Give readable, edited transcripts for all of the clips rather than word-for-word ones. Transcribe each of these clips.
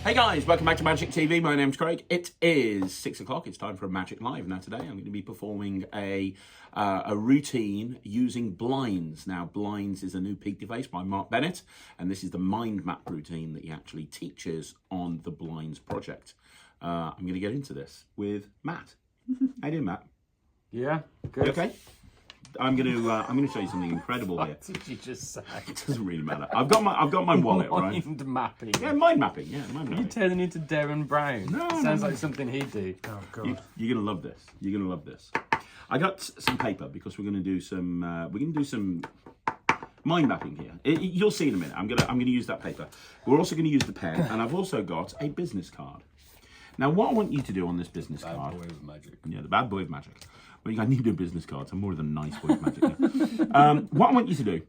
Hey guys, welcome back to Magic TV. My name's Craig. It is 6 o'clock. It's time for a Magic Live. Now today I'm going to be performing a routine using Blindz. Now Blindz is a new peak device by Mark Bennett, and this is the mind map routine that he actually teaches on the Blindz project. I'm going to get into this with Matt. How you doing, Matt? Yeah, good. You okay? I'm going to show you something incredible here. What did you just say? It doesn't really matter. I've got my wallet, right? Mind mapping. Yeah, mind mapping. Yeah, mind Are you mapping. turning into Darren Brown? No, Sounds no. like something he'd do. Oh god. You're gonna love this. You're gonna love this. I got some paper because we're gonna do some mind mapping here. You'll see in a minute. I'm gonna use that paper. We're also gonna use the pen, and I've also got a business card. Now, what I want you to do on this business card, Boy of magic. yeah, the bad boy of magic. Well, I need to do business cards. I'm more than a nice boy of magic. What I want you to do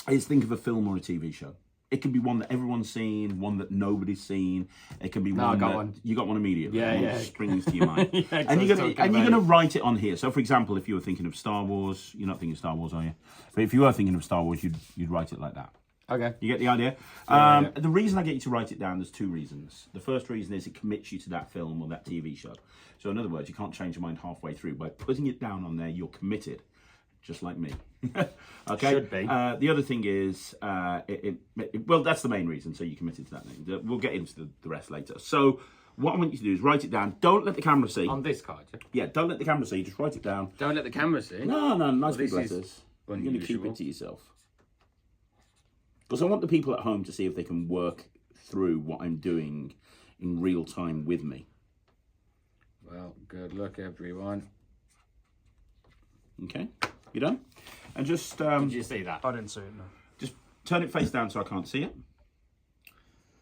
is think of a film or a TV show. It can be one that everyone's seen, one that nobody's seen. It can be one that you got one immediately. Yeah, one yeah. that springs to your mind. Yeah, and you're gonna write it on here. So, for example, if you were thinking of Star Wars, you're not thinking of Star Wars, are you? But if you were thinking of Star Wars, you'd write it like that. Okay. You get the idea? Yeah. The reason I get you to write it down, there's two reasons. The first reason is it commits you to that film or that TV show. So in other words, you can't change your mind halfway through. By putting it down on there, you're committed, just like me. Okay? Should be. The other thing is, well, that's the main reason, so you're committed to that thing. We'll get into the rest later. So what I want you to do is write it down. Don't let the camera see. On this card, yeah? Yeah, don't let the camera see. Just write it down. Don't let the camera see. No, nice big this is letters. You're going to keep unusual. it to yourself. Because I want the people at home to see if they can work through what I'm doing in real time with me. Well, good luck, everyone. Okay, you done? And just Did you see that? I didn't see it, no. just turn it face down so I can't see it.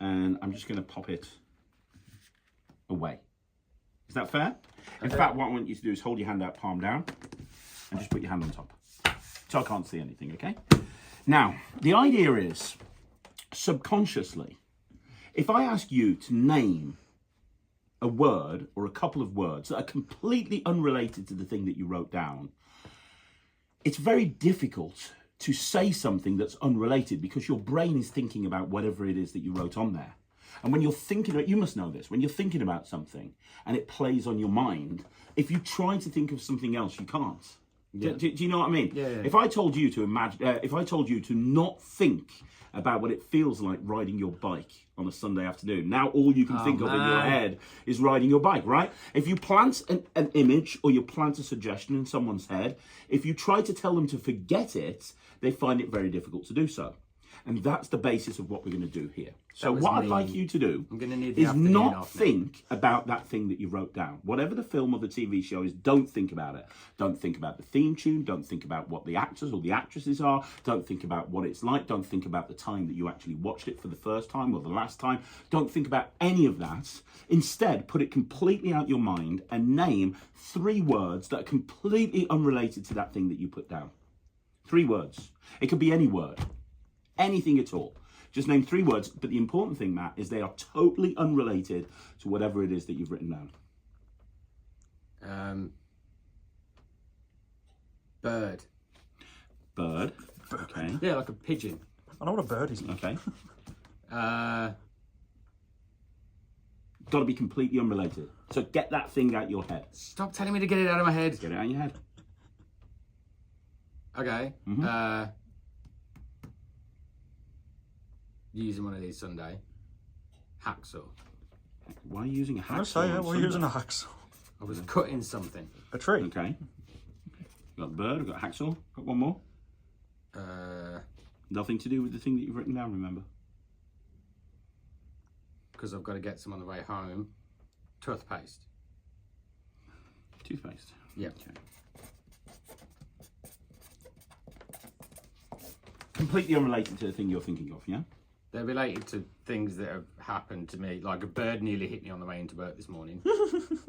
And I'm just going to pop it away. Is that fair? In fact, what I want you to do is hold your hand out, palm down, and just put your hand on top. So I can't see anything, okay? Now, the idea is, subconsciously, if I ask you to name a word or a couple of words that are completely unrelated to the thing that you wrote down, it's very difficult to say something that's unrelated because your brain is thinking about whatever it is that you wrote on there. And when you're thinking about, you must know this, when you're thinking about something and it plays on your mind, if you try to think of something else, you can't. Yeah. Do you know what I mean? Yeah. If I told you to imagine, if I told you to not think about what it feels like riding your bike on a Sunday afternoon, now all you can think of in your head is riding your bike, right? If you plant an image or you plant a suggestion in someone's head, if you try to tell them to forget it, they find it very difficult to do so. And that's the basis of what we're going to do here. So what I'd like you to do I'm gonna need the is afternoon not off now. think about that thing that you wrote down. Whatever the film or the TV show is, don't think about it. Don't think about the theme tune. Don't think about what the actors or the actresses are. Don't think about what it's like. Don't think about the time that you actually watched it for the first time or the last time. Don't think about any of that. Instead, put it completely out your mind and name 3 words that are completely unrelated to that thing that you put down. 3 words. It could be any word. Anything at all. Just name 3 words, but the important thing, Matt, is they are totally unrelated to whatever it is that you've written down. Bird. Bird. Okay. Yeah, like a pigeon. I know what a bird is. Okay. Uh, Got to be completely unrelated. So get that thing out your head. Stop telling me to get it out of my head. Get it out of your head. Okay. Using one of these Sunday. Hacksaw. Why are you using a hacksaw? I'm going to say, yeah, on we're Sunday? using a hacksaw. I was cutting something. A tree. Okay. Got the bird, got a hacksaw. Got one more. Nothing to do with the thing that you've written down, remember? Because I've got to get some on the way home. Toothpaste. Toothpaste. Yeah. Okay. Completely unrelated to the thing you're thinking of, yeah? They're related to things that have happened to me. Like a bird nearly hit me on the way into work this morning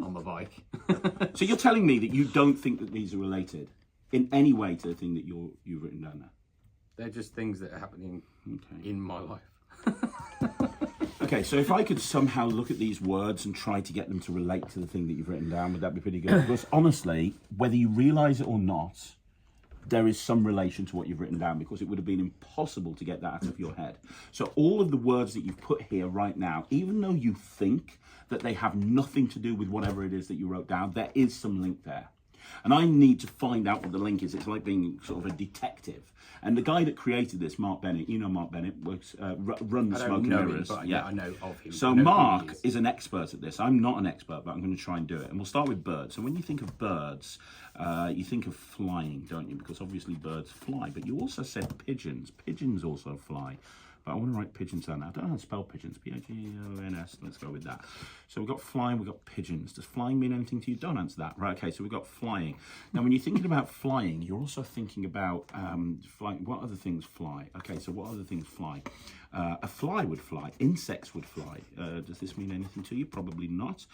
on my bike. So you're telling me that you don't think that these are related in any way to the thing that you've written down there? They're just things that are happening in my life. Okay, so if I could somehow look at these words and try to get them to relate to the thing that you've written down, would that be pretty good? Because honestly, whether you realise it or not, there is some relation to what you've written down, because it would have been impossible to get that out of your head. So all of the words that you've put here right now, even though you think that they have nothing to do with whatever it is that you wrote down, there is some link there. And I need to find out what the link is. It's like being sort of a detective. And the guy that created this, Mark Bennett, you know Mark Bennett, runs Smoke and Mirrors. Yeah, I know of him. So Mark is an expert at this. I'm not an expert, but I'm going to try and do it. And we'll start with birds. So when you think of birds, you think of flying, don't you? Because obviously birds fly. But you also said pigeons. Pigeons also fly. But I want to write pigeons down now. I don't know how to spell pigeons. P-I-G-O-N-S. Let's go with that. So we've got flying, we've got pigeons. Does flying mean anything to you? Don't answer that. Right, okay, so we've got flying. Now, when you're thinking about flying, you're also thinking about flying. What other things fly? Okay, so what other things fly? A fly would fly. Insects would fly. Does this mean anything to you? Probably not.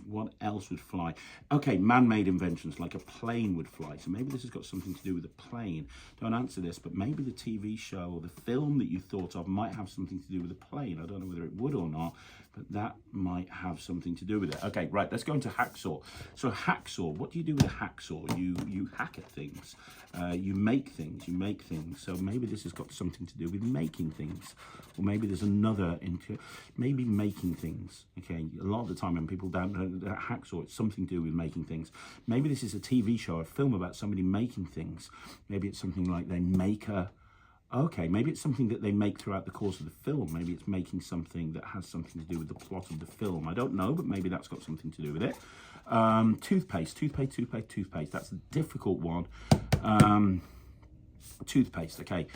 What else would fly? Okay, man-made inventions, like a plane would fly. So maybe this has got something to do with a plane. Don't answer this, but maybe the TV show or the film that you thought of might have something to do with a plane. I don't know whether it would or not, but that might have something to do with it. Okay, right, let's go into hacksaw. So hacksaw, what do you do with a hacksaw? You hack at things. You make things. So maybe this has got something to do with making things. Or maybe there's another into maybe making things. Okay, a lot of the time when people don't know hacksaw, it's something to do with making things. Maybe this is a TV show, a film about somebody making things. Maybe it's something like they make a... Okay, maybe it's something that they make throughout the course of the film. Maybe it's making something that has something to do with the plot of the film. I don't know, but maybe that's got something to do with it. Toothpaste. That's a difficult one. Toothpaste, okay.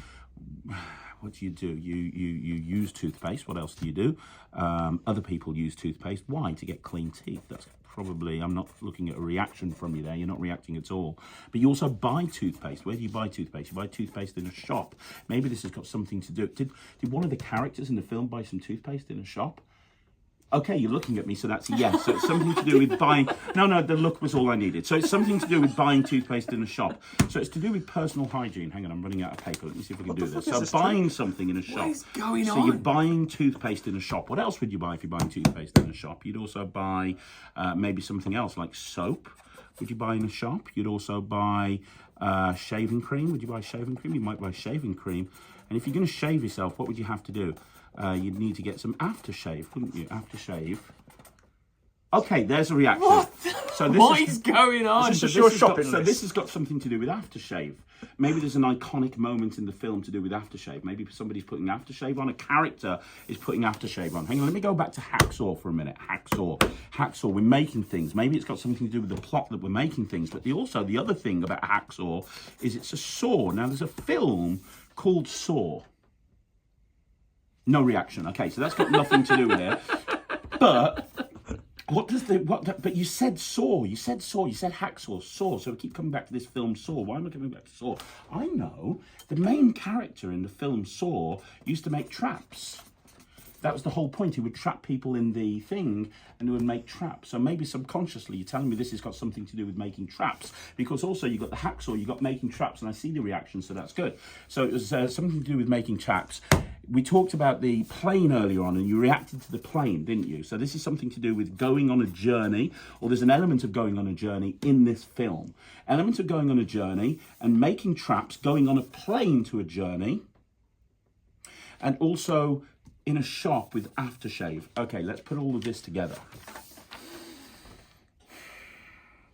What do? You use toothpaste. What else do you do? Other people use toothpaste. Why? To get clean teeth. That's probably, I'm not looking at a reaction from you there. You're not reacting at all. But you also buy toothpaste. Where do you buy toothpaste? You buy toothpaste in a shop. Maybe this has got something to do. Did one of the characters in the film buy some toothpaste in a shop? Okay, you're looking at me, so that's a yes. So it's something to do with buying... No, the look was all I needed. So it's something to do with buying toothpaste in a shop. So it's to do with personal hygiene. Hang on, I'm running out of paper. Let me see if we can do this. So buying something in a shop. What is going on? So you're buying toothpaste in a shop. What else would you buy if you're buying toothpaste in a shop? You'd also buy maybe something else like soap. Would you buy in a shop? You'd also buy shaving cream. Would you buy shaving cream? You might buy shaving cream. And if you're going to shave yourself, what would you have to do? You'd need to get some aftershave, wouldn't you? Aftershave. Okay, there's a reaction. What? So this What is going on? So this has got something to do with aftershave. Maybe there's an iconic moment in the film to do with aftershave. Maybe somebody's putting aftershave on. A character is putting aftershave on. Hang on, let me go back to hacksaw for a minute. Hacksaw, we're making things. Maybe it's got something to do with the plot that we're making things. But also the other thing about hacksaw is it's a saw. Now, there's a film called Saw. No reaction. Okay, so that's got nothing to do with it. But but you said Saw. You said hacksaw, Saw. So we keep coming back to this film Saw. Why am I coming back to Saw? I know the main character in the film Saw used to make traps. That was the whole point. He would trap people in the thing and he would make traps. So maybe subconsciously you're telling me this has got something to do with making traps, because also you got the hacksaw, you got making traps, and I see the reaction, so that's good. So it was something to do with making traps. We talked about the plane earlier on and you reacted to the plane, didn't you? So this is something to do with going on a journey, or there's an element of going on a journey in this film. Element of going on a journey and making traps, going on a plane to a journey, and also in a shop with aftershave. Okay, let's put all of this together.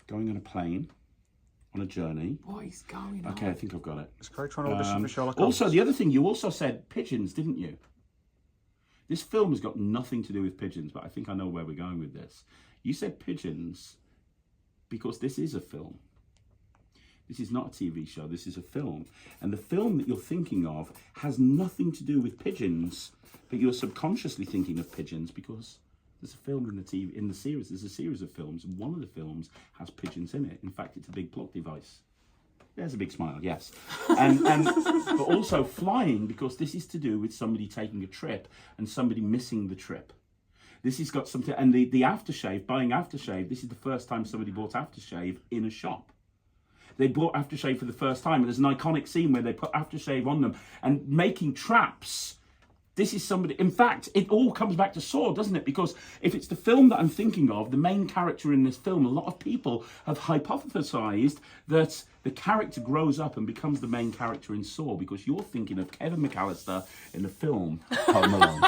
Going on a plane, on a journey. What is going on? Okay, I think I've got it. Is Craig trying to audition for Sherlock Holmes? Also, the other thing, you also said pigeons, didn't you? This film has got nothing to do with pigeons, but I think I know where we're going with this. You said pigeons because this is a film. This is not a TV show, this is a film. And the film that you're thinking of has nothing to do with pigeons, but you're subconsciously thinking of pigeons because there's a film in the series. There's a series of films, and one of the films has pigeons in it. In fact, it's a big plot device. There's a big smile, yes. And but also flying, because this is to do with somebody taking a trip and somebody missing the trip. This has got something, and the aftershave, buying aftershave, this is the first time somebody bought aftershave in a shop. They bought aftershave for the first time, and there's an iconic scene where they put aftershave on them and making traps. This is somebody... In fact, it all comes back to Saw, doesn't it? Because if it's the film that I'm thinking of, the main character in this film, a lot of people have hypothesized that the character grows up and becomes the main character in Saw, because you're thinking of Kevin McAllister in the film Home Alone.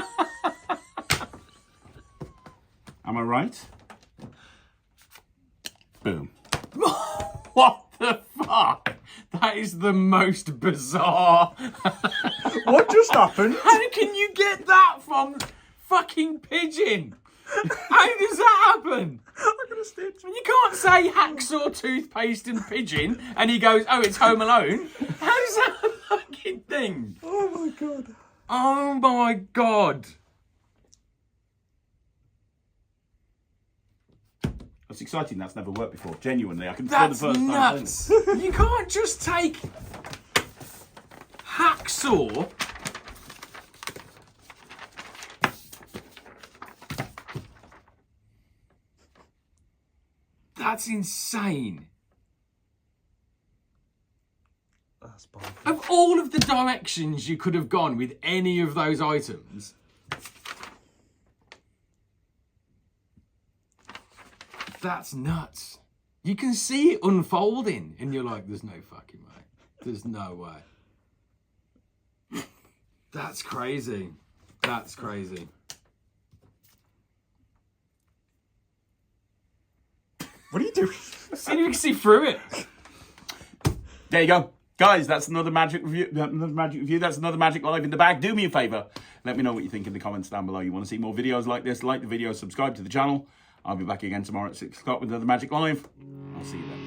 Am I right? Boom. What the fuck? That is the most bizarre. What just happened? How can you get that from fucking Pigeon? How does that happen? I got a stitch. You can't say hacksaw, toothpaste, and Pigeon, and he goes, "Oh, it's Home Alone." How's that a fucking thing? Oh my god. Oh my god. That's exciting. That's never worked before. Genuinely, I can feel That's the first nuts. time. You can't just take hacksaw. That's insane. That's bonkers. Of all of the directions you could have gone with any of those items, that's nuts. You can see it unfolding, and you're like, there's no fucking way. There's no way. That's crazy. That's crazy. What are you doing? See if you can see through it. There you go. Guys, that's another magic review. That's another Magic Live in the bag. Do me a favour. Let me know what you think in the comments down below. You want to see more videos like this? Like the video, subscribe to the channel. I'll be back again tomorrow at 6 o'clock with another Magic Live. I'll see you then.